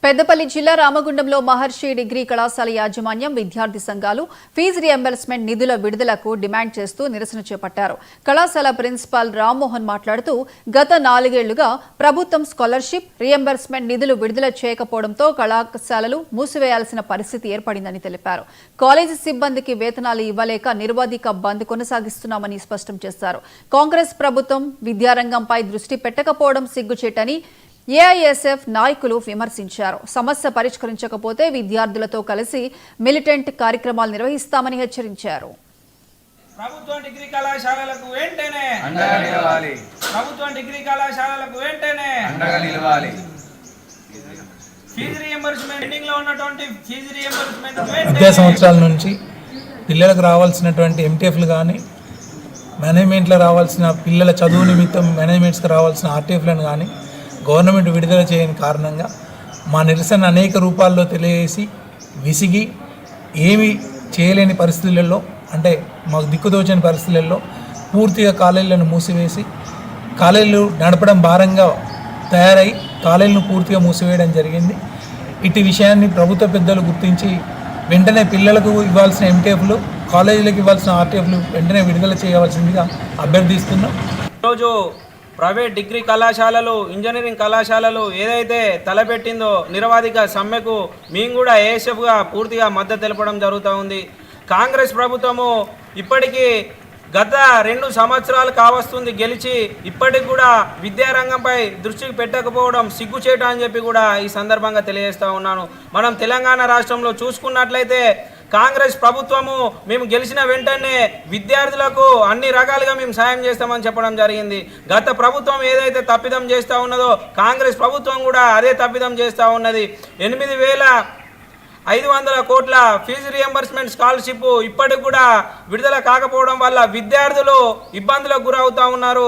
పెద్దపల్లి జిల్లా రామగుండంలో మహర్షి డిగ్రీ కళాశాల యాజమాన్యం విద్యార్థి సంఘాలు ఫీజు రియంబర్స్మెంట్ నిధుల విడుదలకు డిమాండ్ చేస్తూ నిరసన చేపట్టారు. కళాశాల ప్రిన్సిపాల్ రామ్మోహన్ మాట్లాడుతూ గత 4 ఏళ్లుగా ప్రభుత్వం స్కాలర్షిప్ రియంబర్స్మెంట్ నిధులు విడుదల చేయకపోవడంతో కళాశాలలు మూసివేయాల్సిన పరిస్థితి ఏర్పడిందని తెలిపారు. కాలేజీ సిబ్బందికి వేతనాలు ఇవ్వలేక నిరవధిక బంద్ కొనసాగిస్తున్నామని స్పష్టం చేశారు. కాంగ్రెస్ ప్రభుత్వం విద్యారంగంపై దృష్టి పెట్టకపోవడం సిగ్గుచేటని ఏఐఎస్ఎఫ్ నాయకులు విమర్శించారు. సమస్య పరిష్కరించకపోతే విద్యార్థులతో కలిసి మిలిటెంట్ కార్యక్రమాలు నిర్వహిస్తామని హెచ్చరించారు. ప్రభుత్వ డిగ్రీ కళాశాలలకు వెంటనే అండగా నిలవాలి. ప్రభుత్వ డిగ్రీ కళాశాలలకు వెంటనే అండగా నిలవాలి. ఫీజు రియంబర్స్మెంట్ పెండింగ్ లో ఉన్నటువంటి ఫీజు రియంబర్స్మెంట్ విద్యా సంవత్సరాల నుంచి పిల్లలకు రావాల్సినటువంటి ఎంటీఎఫ్లు కానీ మేనేజ్మెంట్లో రావాల్సిన పిల్లల చదువు నిమిత్తం మేనేజ్మెంట్స్కి రావాల్సిన ఆర్టీఎఫ్లను కానీ గవర్నమెంట్ విడుదల చేయని కారణంగా మా నిరసన అనేక రూపాల్లో తెలియజేసి విసిగి ఏమీ చేయలేని పరిస్థితులలో, అంటే మాకు దిక్కుదోచని పరిస్థితులలో పూర్తిగా కాలేజీలను మూసివేసి కాలేజీలు నడపడం భారంగా తయారై కాలేజీలను పూర్తిగా మూసివేయడం జరిగింది. ఇటు విషయాన్ని ప్రభుత్వ పెద్దలు గుర్తించి వెంటనే పిల్లలకు ఇవ్వాల్సిన ఎంటీఎఫ్లు, కాలేజీలకు ఇవ్వాల్సిన ఆర్టీఎఫ్లు వెంటనే విడుదల చేయవలసిందిగా అభ్యర్థిస్తున్నాం. ఈరోజు ప్రైవేట్ డిగ్రీ కళాశాలలు, ఇంజనీరింగ్ కళాశాలలు ఏదైతే తలపెట్టిందో నిరవధిక సమ్మెకు మేము కూడా ఏఎస్ఎఫ్గా పూర్తిగా మద్దతు తెలపడం జరుగుతూ ఉంది. కాంగ్రెస్ ప్రభుత్వము ఇప్పటికీ గత 2 సంవత్సరాలు కావస్తుంది గెలిచి, ఇప్పటికి కూడా విద్యారంగంపై దృష్టి పెట్టకపోవడం సిగ్గుచేట అని చెప్పి కూడా ఈ సందర్భంగా తెలియజేస్తూ ఉన్నాను. మనం తెలంగాణ రాష్ట్రంలో చూసుకున్నట్లయితే కాంగ్రెస్ ప్రభుత్వము మేము గెలిచిన వెంటనే విద్యార్థులకు అన్ని రకాలుగా మేము సాయం చేస్తామని చెప్పడం జరిగింది. గత ప్రభుత్వం ఏదైతే తప్పిదం చేస్తూ ఉన్నదో కాంగ్రెస్ ప్రభుత్వం కూడా అదే తప్పిదం చేస్తూ ఉన్నది. 8,500 కోట్ల ఫీజు రియంబర్స్మెంట్ స్కాలర్షిప్ ఇప్పటికి కూడా విడుదల కాకపోవడం వల్ల విద్యార్థులు ఇబ్బందులకు గురవుతూ ఉన్నారు.